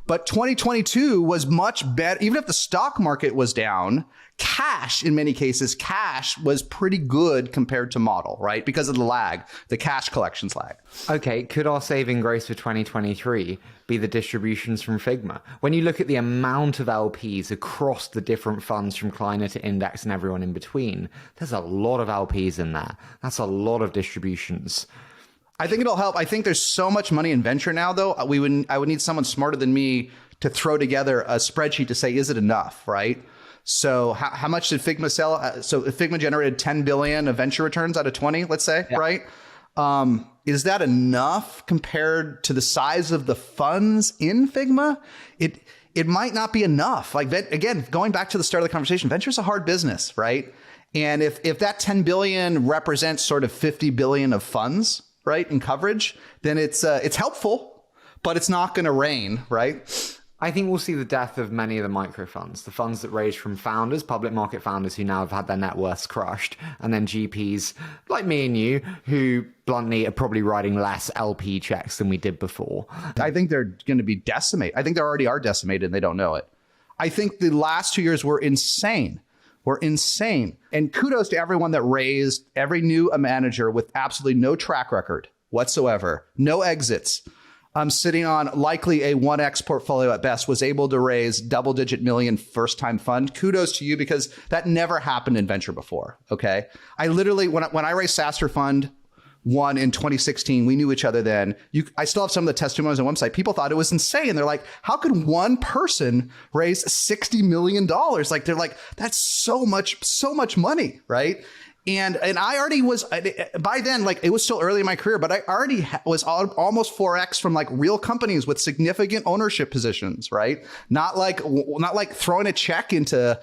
But 2022 was much better. Even if the stock market was down, cash, in many cases, cash was pretty good compared to model, right? Because of the lag, the cash collections lag. Okay, could our saving grace for 2023 be the distributions from Figma? When you look at the amount of LPs across the different funds from Kleiner to Index and everyone in between, there's a lot of LPs in there. That's a lot of distributions. I think it'll help. I think there's so much money in venture now, though. I would need someone smarter than me to throw together a spreadsheet to say, is it enough, right? So how much did Figma sell? So if Figma generated 10 billion of venture returns out of 20, let's say, yeah. Right? Is that enough compared to the size of the funds in Figma? It might not be enough. Like, again, going back to the start of the conversation, venture is a hard business, right? And if that 10 billion represents sort of 50 billion of funds, right, in coverage, then it's helpful, but it's not going to rain, right? I think we'll see the death of many of the micro funds, the funds that raised from founders, public market founders who now have had their net worths crushed, and then GPs like me and you who bluntly are probably writing less LP checks than we did before. I think they're going to be decimated. I think they already are decimated and they don't know it. I think the last 2 years were insane. And kudos to everyone that raised, every new manager with absolutely no track record whatsoever, no exits. I'm sitting on likely a 1x portfolio at best, was able to raise double-digit million first-time fund. Kudos to you, because that never happened in venture before, okay? I literally, when I raised SaaStr Fund 1 in 2016, we knew each other then. I still have some of the testimonials on the website. People thought it was insane. They're like, how could one person raise $60 million? Like, they're like, that's so much money, right? And I already was, by then, like, it was still early in my career, but I already was almost 4x from like real companies with significant ownership positions, right? Not like throwing a check into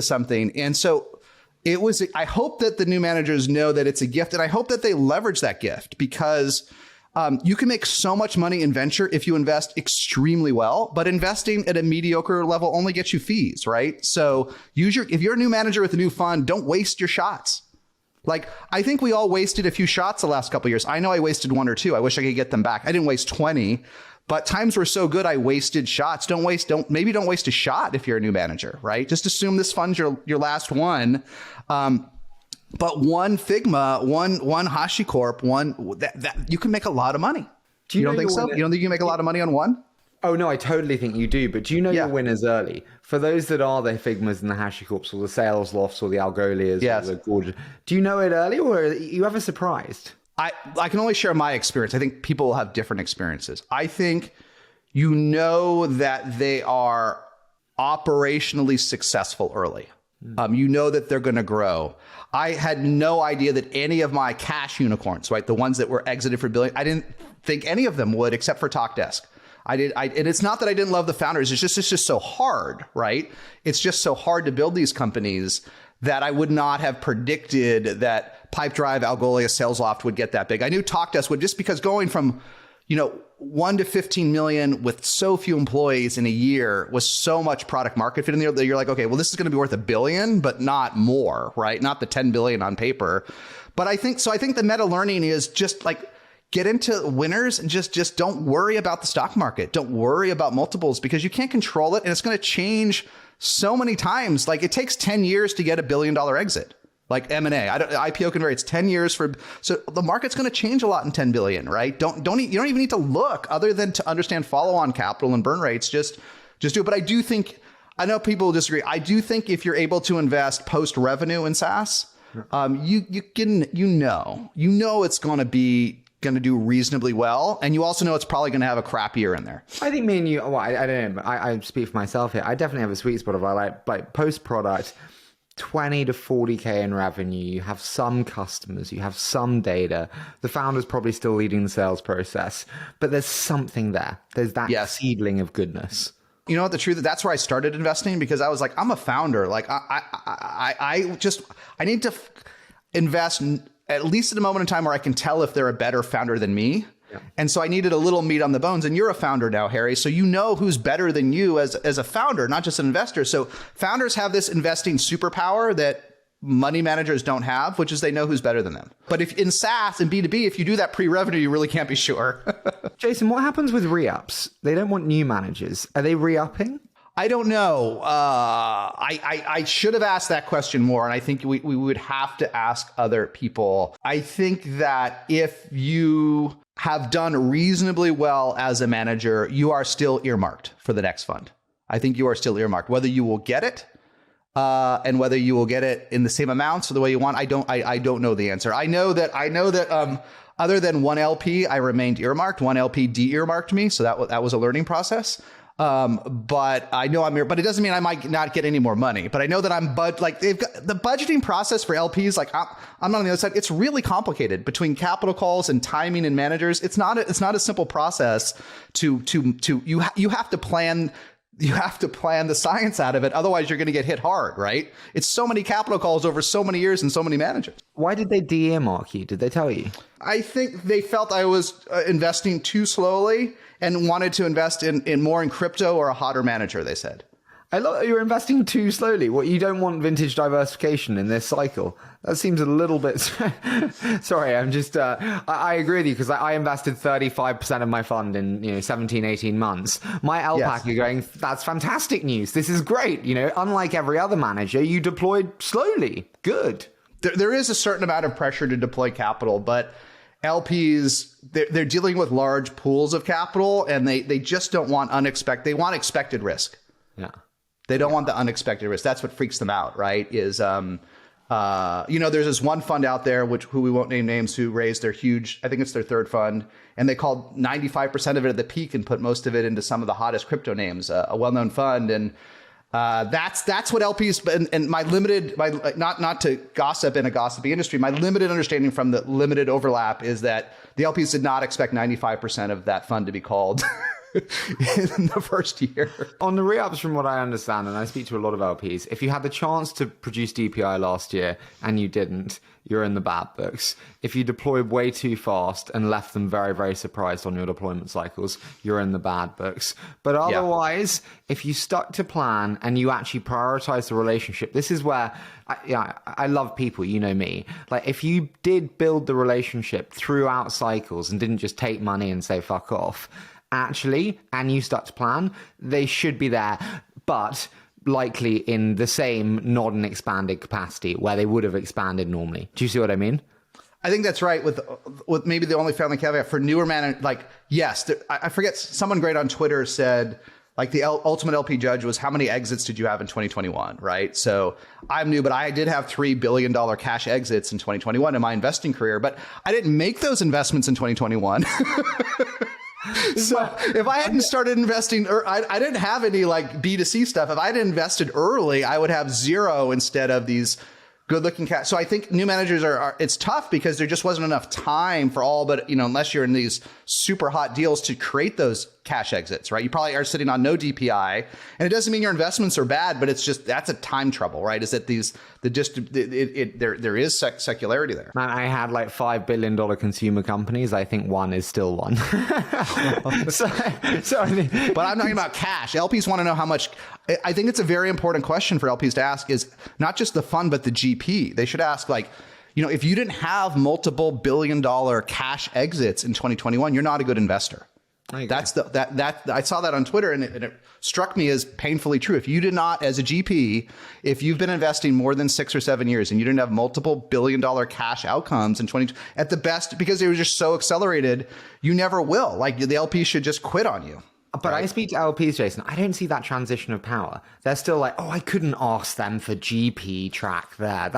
something. And so it was, I hope that the new managers know that it's a gift, and I hope that they leverage that gift, because you can make so much money in venture if you invest extremely well, but investing at a mediocre level only gets you fees, right? So if you're a new manager with a new fund, don't waste your shots. Like, I think we all wasted a few shots the last couple of years. I know I wasted 1 or 2. I wish I could get them back. I didn't waste 20, but times were so good I wasted shots. Don't waste a shot if you're a new manager, right? Just assume this fund's your last one. But one Figma, one HashiCorp, that you can make a lot of money. You don't think so? You don't think you can make a lot of money on one? Oh, no, I totally think you do. But do you know your winners early? For those that are the Figmas and the HashiCorps or the SalesLofts or the Algolias or the Gorgeous, do you know it early, or are you ever surprised? I can only share my experience. I think people will have different experiences. I think you know that they are operationally successful early. You know that they're going to grow. I had no idea that any of my cash unicorns, right, the ones that were exited for billion, I didn't think any of them would, except for TalkDesk. And it's not that I didn't love the founders. It's just so hard, right? It's just so hard to build these companies that I would not have predicted that Pipedrive, Algolia, SalesLoft would get that big. I knew TalkDesk would, just because going from 1 to 15 million with so few employees in a year was so much product market fit in there that you're like, okay, well, this is going to be worth $1 billion, but not more, right? Not the 10 billion on paper. But I think the meta learning is just like, get into winners and just don't worry about the stock market. Don't worry about multiples, because you can't control it. And it's going to change so many times. Like, it takes 10 years to get $1 billion exit. Like M&A, IPO can vary. It's 10 years so the market's going to change a lot in 10 billion, right? You don't even need to look other than to understand follow-on capital and burn rates. Just do it. But I do think, I know people will disagree. I do think if you're able to invest post-revenue in SaaS, you know it's going to do reasonably well, and you also know it's probably going to have a crap year in there. I think me and you, well, I don't know, I speak for myself here. I definitely have a sweet spot of like post product. 20 to 40K in revenue, you have some customers, you have some data. The founder's probably still leading the sales process, but there's something there. There's that seedling of goodness. You know what, the truth, that's where I started investing, because I was like, I'm a founder. Like I need to invest at least at a moment in time where I can tell if they're a better founder than me. Yeah. And so I needed a little meat on the bones. And you're a founder now, Harry. So you know who's better than you as a founder, not just an investor. So founders have this investing superpower that money managers don't have, which is they know who's better than them. But if in SaaS and B2B, if you do that pre-revenue, you really can't be sure. Jason, what happens with re-ups? They don't want new managers. Are they re-upping? I don't know. I should have asked that question more. And I think we would have to ask other people. I think that if you have done reasonably well as a manager, you are still earmarked for the next fund. I think you are still earmarked. Whether you will get it and whether you will get it in the same amounts or the way you want, I don't know the answer. I know that other than one LP, I remained earmarked. One LP de-earmarked me, so that was a learning process. But I know I'm here, but it doesn't mean I might not get any more money. But I know that they've got the budgeting process for LPs. Like I'm not on the other side. It's really complicated between capital calls and timing and managers. It's not a simple process you have to plan. You have to plan the science out of it. Otherwise, you're going to get hit hard, right? It's so many capital calls over so many years and so many managers. Why did they de-earmark you? Did they tell you? I think they felt I was investing too slowly and wanted to invest in more in crypto or a hotter manager, they said. I love that you're investing too slowly. What, you don't want vintage diversification in this cycle? That seems a little bit... Sorry, I'm just... I agree with you, because I invested 35% of my fund in 17, 18 months. My LPAC are going, that's fantastic news. This is great. Unlike every other manager, you deployed slowly. Good. There is a certain amount of pressure to deploy capital, but LPs, they're dealing with large pools of capital, and they just don't want unexpected... They want expected risk. Yeah. They don't want the unexpected risk. That's what freaks them out, right? Is, there's this one fund out there, who we won't name names, who raised their huge, I think it's their third fund, and they called 95% of it at the peak and put most of it into some of the hottest crypto names, a well-known fund. And that's what LPs, and not to gossip in a gossipy industry, my limited understanding from the limited overlap is that the LPs did not expect 95% of that fund to be called in the first year. On the re-ups, from what I understand, and I speak to a lot of LPs, if you had the chance to produce DPI last year and you didn't, you're in the bad books. If you deployed way too fast and left them very, very surprised on your deployment cycles, you're in the bad books. But otherwise, if you stuck to plan and you actually prioritize the relationship, this is where I love people, you know me. Like, if you did build the relationship throughout cycles and didn't just take money and say fuck off, actually, and you stuck to plan, they should be there, but likely in the same not an expanded capacity where they would have expanded normally. Do you see what I mean? I think that's right. With maybe the only family caveat for newer managers, like, yes, I forget, someone great on Twitter said, like, the ultimate LP judge was how many exits did you have in 2021, right? So I'm new, but I did have $3 billion cash exits in 2021 in my investing career, but I didn't make those investments in 2021. So if I hadn't started investing, I didn't have any like B2C stuff. If I had invested early, I would have zero instead of these good looking cash. So I think new managers it's tough because there just wasn't enough time for all, but unless you're in these super hot deals to create those cash exits, right? You probably are sitting on no DPI, and it doesn't mean your investments are bad, but it's just, that's a time trouble, right? Is that there is secularity there. Man, I had like $5 billion consumer companies. I think one is still one. But I'm talking about cash. LPs want to know how much. I think it's a very important question for LPs to ask, is not just the fund, but the GP. They should ask, like, if you didn't have multiple $1 billion cash exits in 2021, you're not a good investor. That's I saw that on Twitter, and it struck me as painfully true. If you did not, as a GP, if you've been investing more than 6 or 7 years and you didn't have multiple $1 billion cash outcomes in 20, at the best, because they were just so accelerated, you never will. Like, the LP should just quit on you. But right? I speak to LPs, Jason. I don't see that transition of power. They're still like, oh, I couldn't ask them for GP track there.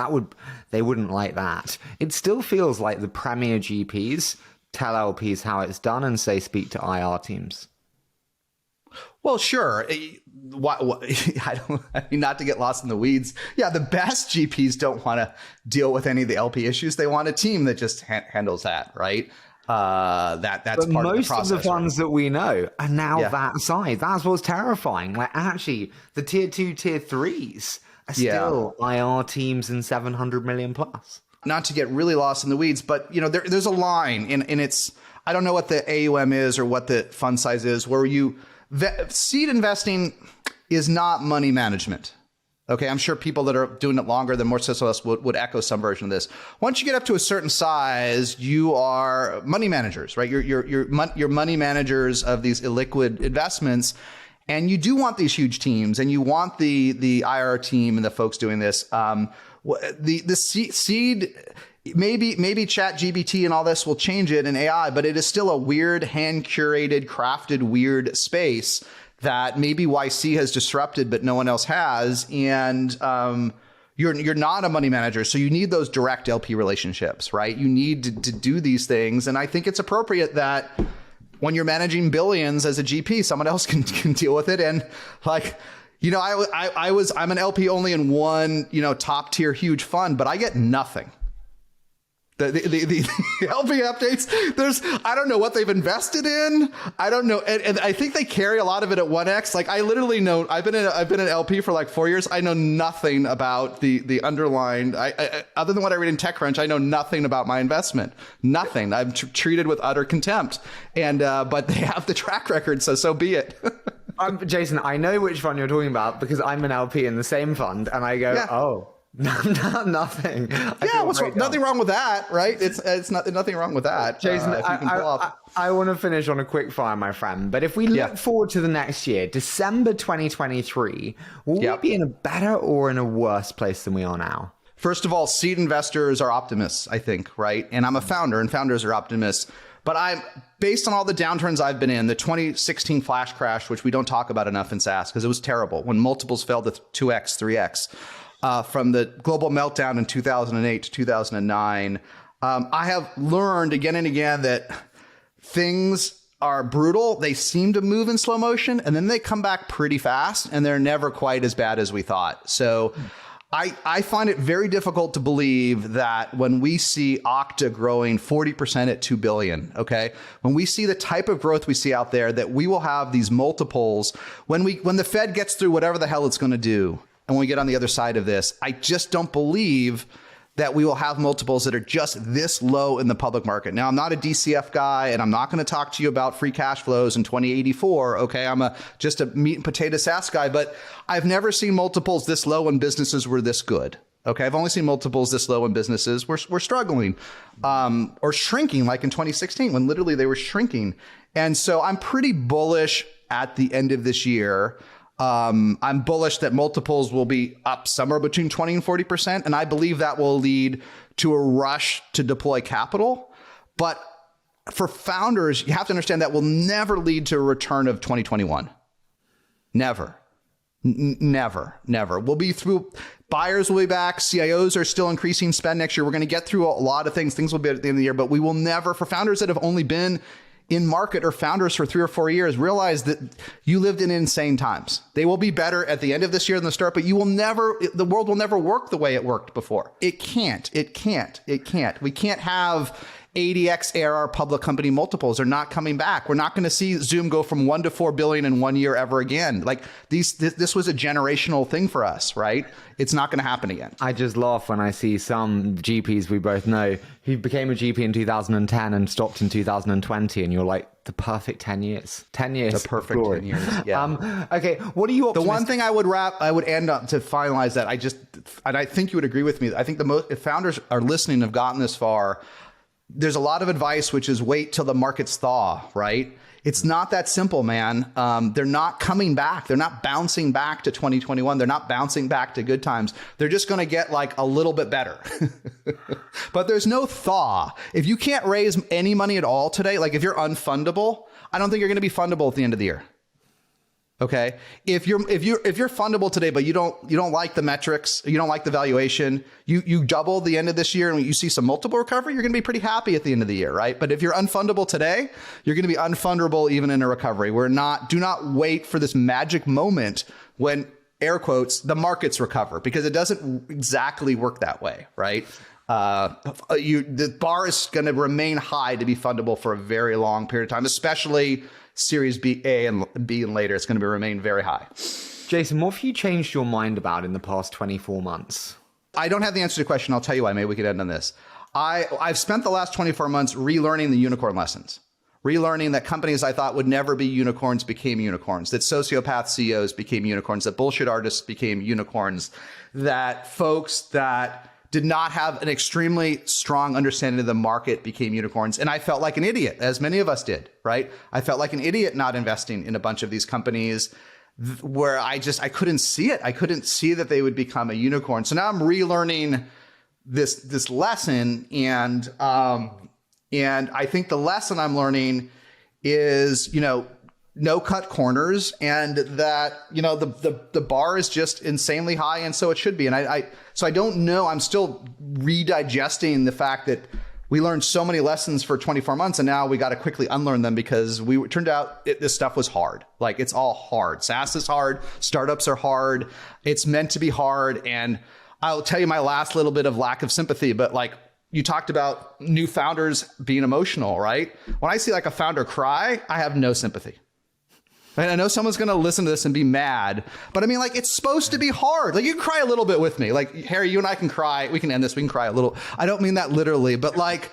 They wouldn't like that. It still feels like the premier GPs tell LPs how it's done and say speak to IR teams. Well, sure. I mean, not to get lost in the weeds. Yeah, the best GPs don't want to deal with any of the LP issues. They want a team that just handles that, right? That's part of the process. Most of the funds that we know are now that size. That's what's terrifying. Like, actually, the tier 2, tier 3s are still IR teams and 700 million plus. Not to get really lost in the weeds, but there's a line in its. I don't know what the AUM is or what the fund size is, where seed investing is not money management. Okay, I'm sure people that are doing it longer than more so us would echo some version of this. Once you get up to a certain size, you are money managers, right? You're money managers of these illiquid investments, and you do want these huge teams, and you want the IR team and the folks doing this. The seed. Maybe chat GBT and all this will change it in AI, but it is still a weird, hand-curated, crafted, weird space that maybe YC has disrupted, but no one else has. And you're not a money manager, so you need those direct LP relationships, right? You need to do these things. And I think it's appropriate that when you're managing billions as a GP, someone else can deal with it. And like, I'm an LP only in one, top tier huge fund, but I get nothing. The LP updates, I don't know what they've invested in. I don't know. And I think they carry a lot of it at 1X. Like, I literally know, I've been an LP for like 4 years. I know nothing about the underlying, other than what I read in TechCrunch, I know nothing about my investment. Nothing. I'm treated with utter contempt. And, but they have the track record. So be it. Jason, I know which fund you're talking about because I'm an LP in the same fund. And I go, oh. Nothing. Yeah, nothing wrong with that, right? It's nothing wrong with that. Jason, I want to finish on a quick fire, my friend. But if we look forward to the next year, December 2023, will we be in a better or in a worse place than we are now? First of all, seed investors are optimists, I think, right? And I'm a founder, and founders are optimists. But based on all the downturns I've been in, the 2016 flash crash, which we don't talk about enough in SaaS because it was terrible when multiples fell to 2x, 3x. From the global meltdown in 2008 to 2009, I have learned again and again that things are brutal. They seem to move in slow motion, and then they come back pretty fast, and they're never quite as bad as we thought. So I find it very difficult to believe that when we see Okta growing 40% at 2 billion, okay, when we see the type of growth we see out there, that we will have these multiples when the Fed gets through whatever the hell it's going to do. And when we get on the other side of this, I just don't believe that we will have multiples that are just this low in the public market. Now, I'm not a DCF guy, and I'm not going to talk to you about free cash flows in 2084. Okay, I'm just a meat and potato SaaS guy, but I've never seen multiples this low when businesses were this good. Okay, I've only seen multiples this low when businesses were struggling or shrinking, like in 2016 when literally they were shrinking. And so I'm pretty bullish at the end of this year. I'm bullish that multiples will be up somewhere between 20 and 40%. And I believe that will lead to a rush to deploy capital. But for founders, you have to understand that will never lead to a return of 2021. Never. Never. We'll be through. Buyers will be back. CIOs are still increasing spend next year. We're going to get through a lot of things. Things will be at the end of the year, but we will never, for founders that have only been in market or founders for 3 or 4 years, realize that you lived in insane times. They will be better at the end of this year than the start, but the world will never work the way it worked before. It can't. We can't have 80x ARR public company multiples. They're not coming back. We're not going to see Zoom go from 1 to 4 billion in 1 year ever again. Like this was a generational thing for us, right? It's not going to happen again. I just laugh when I see some GPs we both know who became a GP in 2010 and stopped in 2020, and you're like, the perfect 10 years. 10 years. The perfect 10 years. Yeah. Okay. What are you? The one thing I would end up to finalize that and I think you would agree with me. I think if founders are listening and have gotten this far, there's a lot of advice, which is wait till the markets thaw, right? It's not that simple, man. They're not coming back. They're not bouncing back to 2021. They're not bouncing back to good times. They're just going to get like a little bit better. But there's no thaw. If you can't raise any money at all today, like if you're unfundable, I don't think you're going to be fundable at the end of the year. Okay. If you're fundable today, but you don't like the metrics, you don't like the valuation, you double the end of this year and you see some multiple recovery, you're going to be pretty happy at the end of the year, right? But if you're unfundable today, you're going to be unfundable even in a recovery. Do not wait for this magic moment when, air quotes, the markets recover, because it doesn't exactly work that way, right? The bar is going to remain high to be fundable for a very long period of time, especially Series B, A, and B and later. It's going to remain very high. Jason, what have you changed your mind about in the past 24 months? I don't have the answer to the question. I'll tell you why. Maybe we could end on this. I've spent the last 24 months relearning the unicorn lessons. Relearning that companies I thought would never be unicorns became unicorns, that sociopath CEOs became unicorns, that bullshit artists became unicorns, that folks that did not have an extremely strong understanding of the market became unicorns. And I felt like an idiot, as many of us did, right? I felt like an idiot not investing in a bunch of these companies where I couldn't see it. I couldn't see that they would become a unicorn. So now I'm relearning this lesson. And I think the lesson I'm learning is, no cut corners, and that, the bar is just insanely high, and so it should be. And so I don't know. I'm still redigesting the fact that we learned so many lessons for 24 months, and now we got to quickly unlearn them because turned out this stuff was hard. Like, it's all hard. SaaS is hard. Startups are hard. It's meant to be hard. And I'll tell you my last little bit of lack of sympathy, but like, you talked about new founders being emotional, right? When I see like a founder cry, I have no sympathy. And I know someone's going to listen to this and be mad, but I mean, like, it's supposed to be hard. Like, you can cry a little bit with me. Like, Harry, you and I can cry. We can end this. We can cry a little. I don't mean that literally, but like,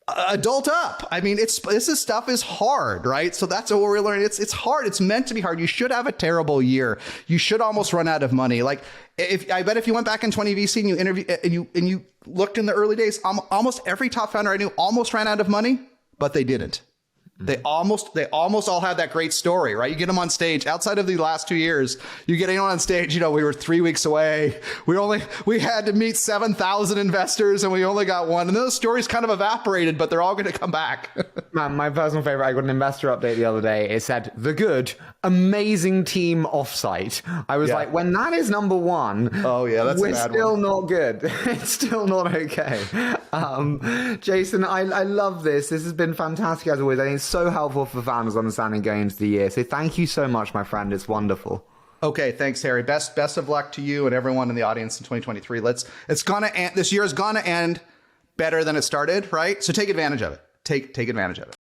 adult up. I mean, this stuff is hard, right? So that's what we're learning. It's hard. It's meant to be hard. You should have a terrible year. You should almost run out of money. Like, I bet if you went back in 20 VC and you interviewed and you looked in the early days, almost every top founder I knew almost ran out of money, but they didn't. They almost all had that great story, right? You get them on stage. Outside of the last 2 years, you get anyone on stage, we were 3 weeks away. We had to meet 7,000 investors and we only got one. And those stories kind of evaporated, but they're all going to come back. Man, my personal favorite, I got an investor update the other day. It said, the good, amazing team offsite. I was like, when that is number one, oh yeah, that's we're still not good. It's still not okay. Jason, I love this. This has been fantastic as always. I think it's so helpful for founders understanding going into the year. So thank you so much, my friend. It's wonderful. Okay, thanks, Harry. Best of luck to you and everyone in the audience in 2023. This year is gonna end better than it started, right? So take advantage of it. Take advantage of it.